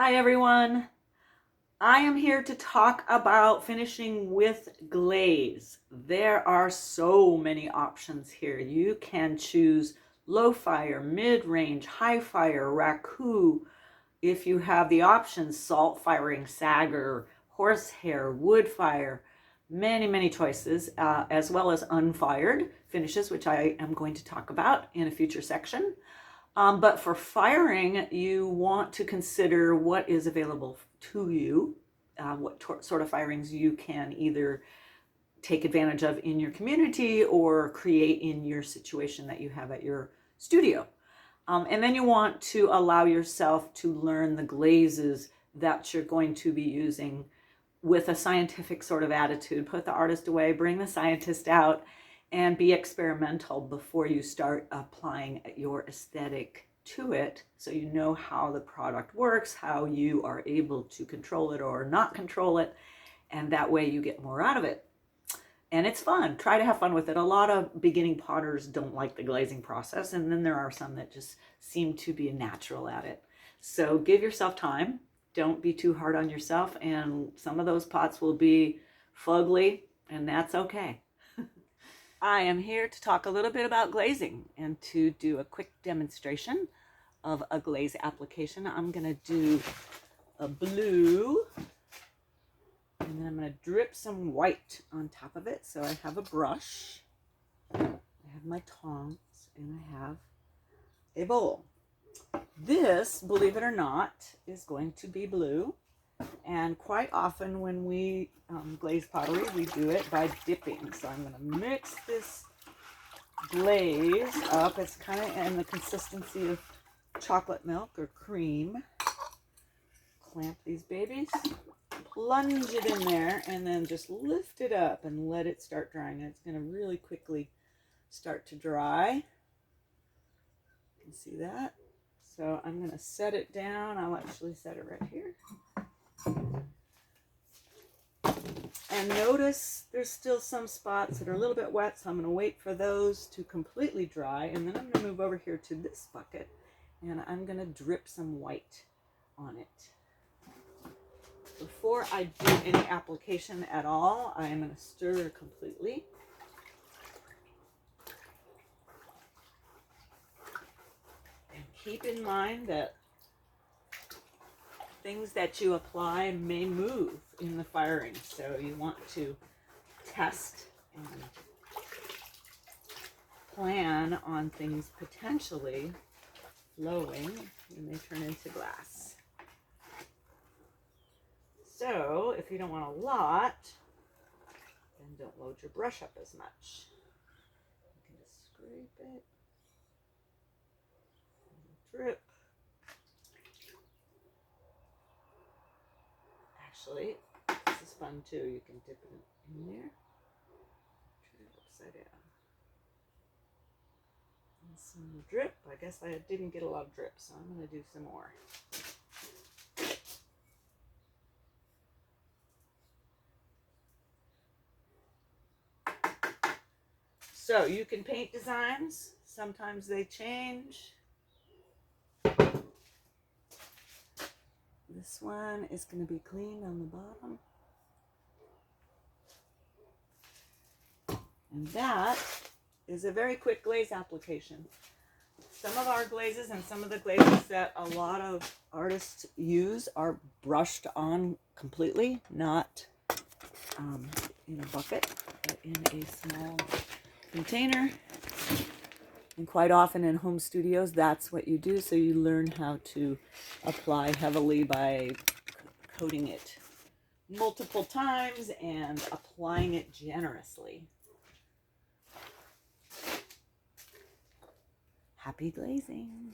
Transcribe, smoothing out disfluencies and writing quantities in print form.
Hi everyone. I am here to talk about finishing with glaze. There are so many options here. You can choose low fire, mid-range, high fire, raku. If you have the options, salt firing, sagger, horsehair, wood fire, many choices, as well as unfired finishes, which I am going to talk about in a future section. But for firing, you want to consider what is available to you, what sort of firings you can either take advantage of in your community or create in your situation that you have at your studio. And then you want to allow yourself to learn the glazes that you're going to be using with a scientific sort of attitude. Put the artist away, bring the scientist out, and be experimental before you start applying your aesthetic to it, so you know how the product works, how you are able to control it or not control it, and that way you get more out of it. And it's fun. Try to have fun with it. A lot of beginning potters don't like the glazing process, and then there are some that just seem to be natural at it. So give yourself time. Don't be too hard on yourself, and some of those pots will be fugly, and that's okay. I am here to talk a little bit about glazing and to do a quick demonstration of a glaze application. I'm going to do a blue, and then I'm going to drip some white on top of it. So I have a brush, I have my tongs, and I have a bowl. This, believe it or not, is going to be blue. And quite often when we glaze pottery, we do it by dipping. So I'm going to mix this glaze up. It's kind of in the consistency of chocolate milk or cream. Clamp these babies, plunge it in there, and then just lift it up and let it start drying. It's going to really quickly start to dry. You can see that. So I'm going to set it down. I'll actually set it right here. And notice there's still some spots that are a little bit wet, so I'm going to wait for those to completely dry, and then I'm going to move over here to this bucket, and I'm going to drip some white on it. Before I do any application at all, I am going to stir completely. And keep in mind that things that you apply may move in the firing, so you want to test and plan on things potentially flowing when they turn into glass. So if you don't want a lot, then don't load your brush up as much. You can just scrape it, drip. Actually, this is fun too. You can dip it in there, turn it upside down. And some drip. I guess I didn't get a lot of drip, so I'm going to do some more. So you can paint designs. Sometimes they change. This one is going to be clean on the bottom. And that is a very quick glaze application. Some of our glazes and some of the glazes that a lot of artists use are brushed on completely, not in a bucket, but in a small container. And quite often in home studios, that's what you do. So you learn how to apply heavily by coating it multiple times and applying it generously. Happy glazing!